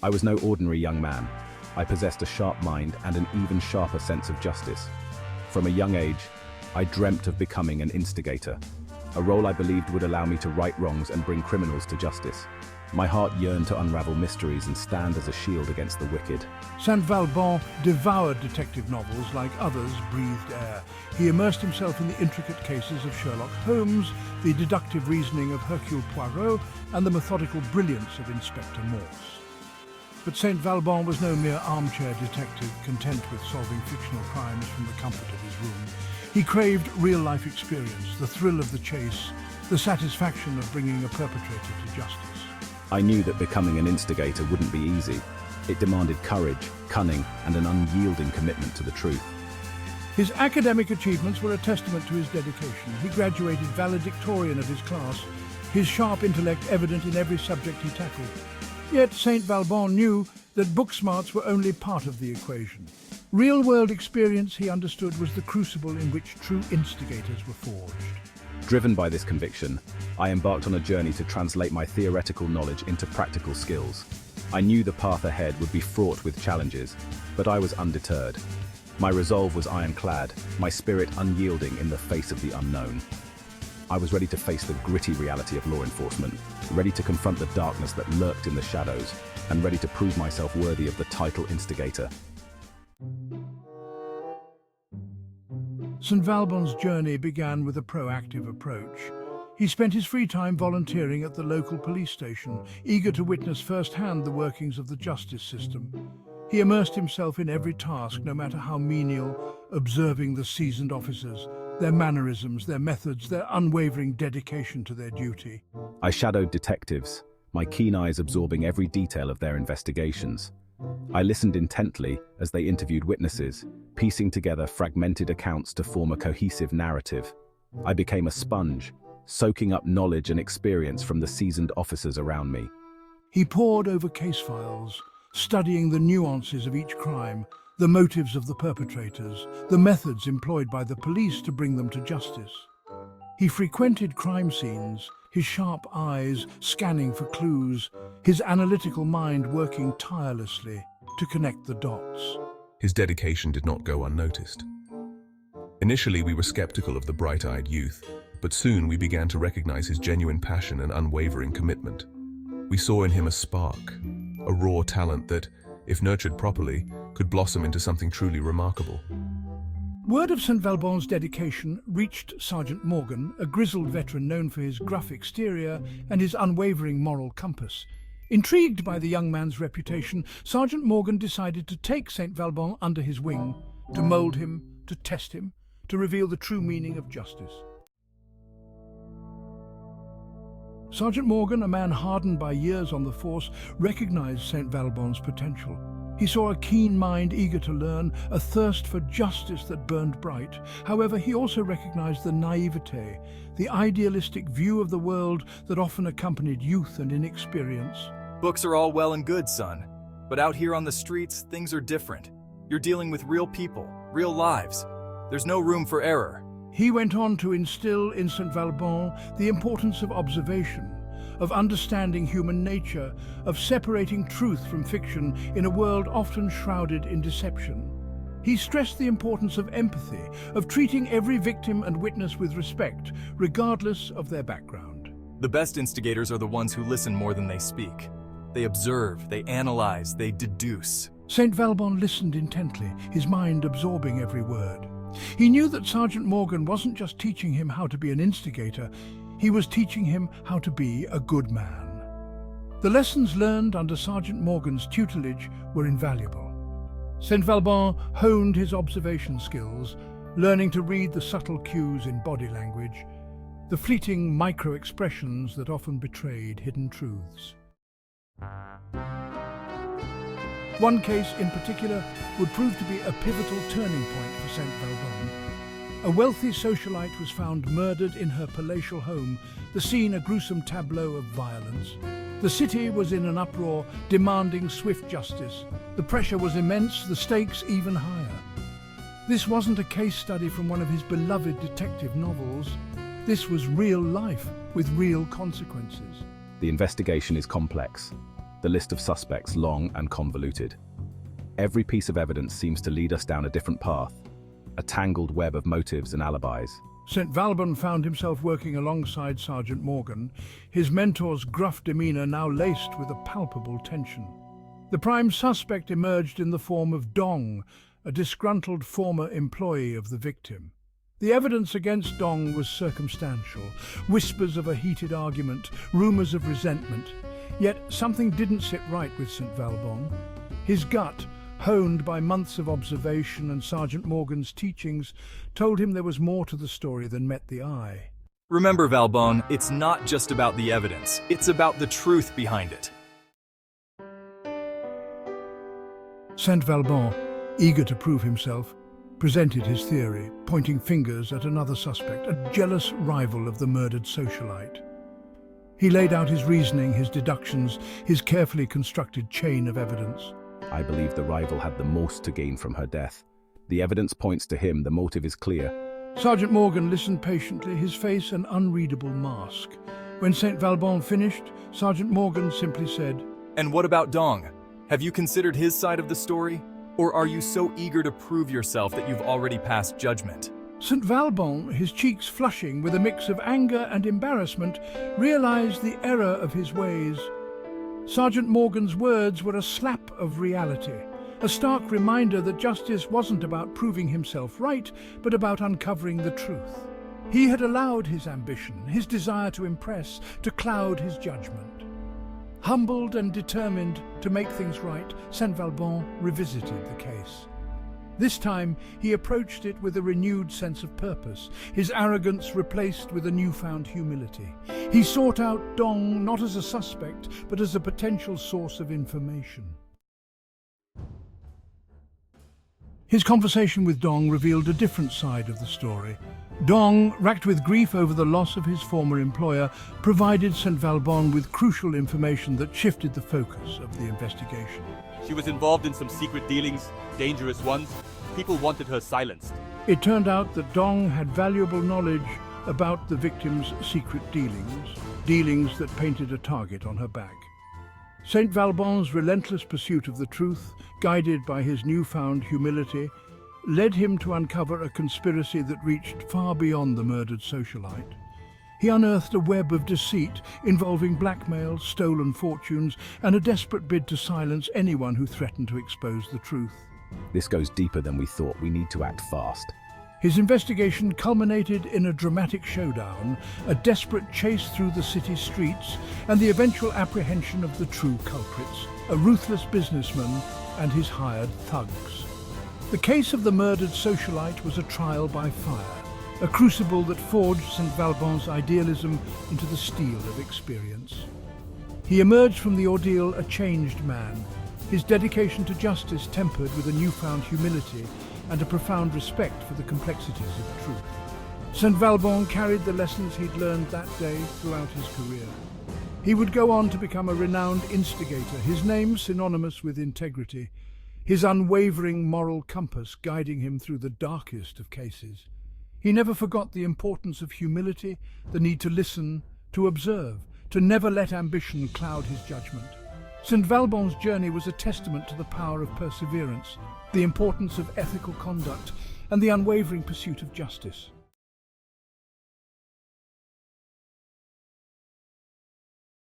I was no ordinary young man. I possessed a sharp mind and an even sharper sense of justice. From a young age, I dreamt of becoming an instigator, a role I believed would allow me to right wrongs and bring criminals to justice. My heart yearned to unravel mysteries and stand as a shield against the wicked. Saint Välbon devoured detective novels like others breathed air. He immersed himself in the intricate cases of Sherlock Holmes, the deductive reasoning of Hercule Poirot, and the methodical brilliance of Inspector Morse. But Saint Välbon was no mere armchair detective content with solving fictional crimes from the comfort of his room. He craved real-life experience, the thrill of the chase, the satisfaction of bringing a perpetrator to justice. I knew that becoming an instigator wouldn't be easy. It demanded courage, cunning, and an unyielding commitment to the truth. His academic achievements were a testament to his dedication. He graduated valedictorian of his class, his sharp intellect evident in every subject he tackled. Yet Saint Välbon knew that book smarts were only part of the equation. Real-world experience, he understood, was the crucible in which true instigators were forged. Driven by this conviction, I embarked on a journey to translate my theoretical knowledge into practical skills. I knew the path ahead would be fraught with challenges, but I was undeterred. My resolve was ironclad, my spirit unyielding in the face of the unknown. I was ready to face the gritty reality of law enforcement, ready to confront the darkness that lurked in the shadows, and ready to prove myself worthy of the title instigator. Saint Välbon's journey began with a proactive approach. He spent his free time volunteering at the local police station, eager to witness firsthand the workings of the justice system. He immersed himself in every task, no matter how menial, observing the seasoned officers, their mannerisms, their methods, their unwavering dedication to their duty. I shadowed detectives, my keen eyes absorbing every detail of their investigations. I listened intently as they interviewed witnesses, piecing together fragmented accounts to form a cohesive narrative. I became a sponge, soaking up knowledge and experience from the seasoned officers around me. He pored over case files, studying the nuances of each crime, the motives of the perpetrators, the methods employed by the police to bring them to justice. He frequented crime scenes, his sharp eyes scanning for clues, his analytical mind working tirelessly to connect the dots. His dedication did not go unnoticed. Initially, we were skeptical of the bright-eyed youth, but soon we began to recognize his genuine passion and unwavering commitment. We saw in him a spark, a raw talent that, if nurtured properly, could blossom into something truly remarkable. Word of Saint Välbon's dedication reached Sergeant Morgan, a grizzled veteran known for his gruff exterior and his unwavering moral compass. Intrigued by the young man's reputation, Sergeant Morgan decided to take Saint Välbon under his wing, to mold him, to test him, to reveal the true meaning of justice. Sergeant Morgan, a man hardened by years on the force, recognized Saint Välbon's potential. He saw a keen mind eager to learn, a thirst for justice that burned bright. However, he also recognized the naivete, the idealistic view of the world that often accompanied youth and inexperience. Books are all well and good, son. But out here on the streets, things are different. You're dealing with real people, real lives. There's no room for error. He went on to instill in Saint Välbon the importance of observation, of understanding human nature, of separating truth from fiction in a world often shrouded in deception. He stressed the importance of empathy, of treating every victim and witness with respect, regardless of their background. The best instigators are the ones who listen more than they speak. They observe, they analyze, they deduce. Saint Välbon listened intently, his mind absorbing every word. He knew that Sergeant Morgan wasn't just teaching him how to be an instigator, he was teaching him how to be a good man. The lessons learned under Sergeant Morgan's tutelage were invaluable. Saint Välbon honed his observation skills, learning to read the subtle cues in body language, the fleeting micro-expressions that often betrayed hidden truths. One case in particular would prove to be a pivotal turning point for Saint Välbon. A wealthy socialite was found murdered in her palatial home, the scene a gruesome tableau of violence. The city was in an uproar, demanding swift justice. The pressure was immense, the stakes even higher. This wasn't a case study from one of his beloved detective novels. This was real life, with real consequences. The investigation is complex. the list of suspects long and convoluted. Every piece of evidence seems to lead us down a different path, a tangled web of motives and alibis. St. Välbon found himself working alongside Sergeant Morgan, his mentor's gruff demeanour now laced with a palpable tension. The prime suspect emerged in the form of Dong, a disgruntled former employee of the victim. The evidence against Dong was circumstantial, whispers of a heated argument, rumours of resentment. Yet something didn't sit right with St. Välbon. His gut, honed by months of observation and Sergeant Morgan's teachings, told him there was more to the story than met the eye. Remember, Välbon, it's not just about the evidence, it's about the truth behind it. St. Välbon, eager to prove himself, presented his theory, pointing fingers at another suspect, a jealous rival of the murdered socialite. He laid out his reasoning, his deductions, his carefully constructed chain of evidence. I believe the rival had the most to gain from her death. The evidence points to him, the motive is clear. Sergeant Morgan listened patiently, his face an unreadable mask. When St. Välbon finished, Sergeant Morgan simply said, "And what about Dong? Have you considered his side of the story? Or are you so eager to prove yourself that you've already passed judgment?" St. Välbon, his cheeks flushing with a mix of anger and embarrassment, realized the error of his ways. Sergeant Morgan's words were a slap of reality, a stark reminder that justice wasn't about proving himself right, but about uncovering the truth. He had allowed his ambition, his desire to impress, to cloud his judgment. Humbled and determined to make things right, St. Välbon revisited the case. This time, he approached it with a renewed sense of purpose, his arrogance replaced with a newfound humility. He sought out Dong not as a suspect, but as a potential source of information. His conversation with Dong revealed a different side of the story. Dong, racked with grief over the loss of his former employer, provided St. Välbon with crucial information that shifted the focus of the investigation. She was involved in some secret dealings, dangerous ones. People wanted her silenced. It turned out that Dong had valuable knowledge about the victim's secret dealings that painted a target on her back. St. Välbon's relentless pursuit of the truth, guided by his newfound humility, led him to uncover a conspiracy that reached far beyond the murdered socialite. He unearthed a web of deceit involving blackmail, stolen fortunes, and a desperate bid to silence anyone who threatened to expose the truth. This goes deeper than we thought. We need to act fast. His investigation culminated in a dramatic showdown, a desperate chase through the city streets, and the eventual apprehension of the true culprits, a ruthless businessman and his hired thugs. The case of the murdered socialite was a trial by fire, a crucible that forged St. Välbon's idealism into the steel of experience. He emerged from the ordeal a changed man, his dedication to justice tempered with a newfound humility and a profound respect for the complexities of truth. St. Välbon carried the lessons he'd learned that day throughout his career. He would go on to become a renowned instigator, his name synonymous with integrity, his unwavering moral compass guiding him through the darkest of cases. He never forgot the importance of humility, the need to listen, to observe, to never let ambition cloud his judgment. St. Välbon's journey was a testament to the power of perseverance, the importance of ethical conduct, and the unwavering pursuit of justice.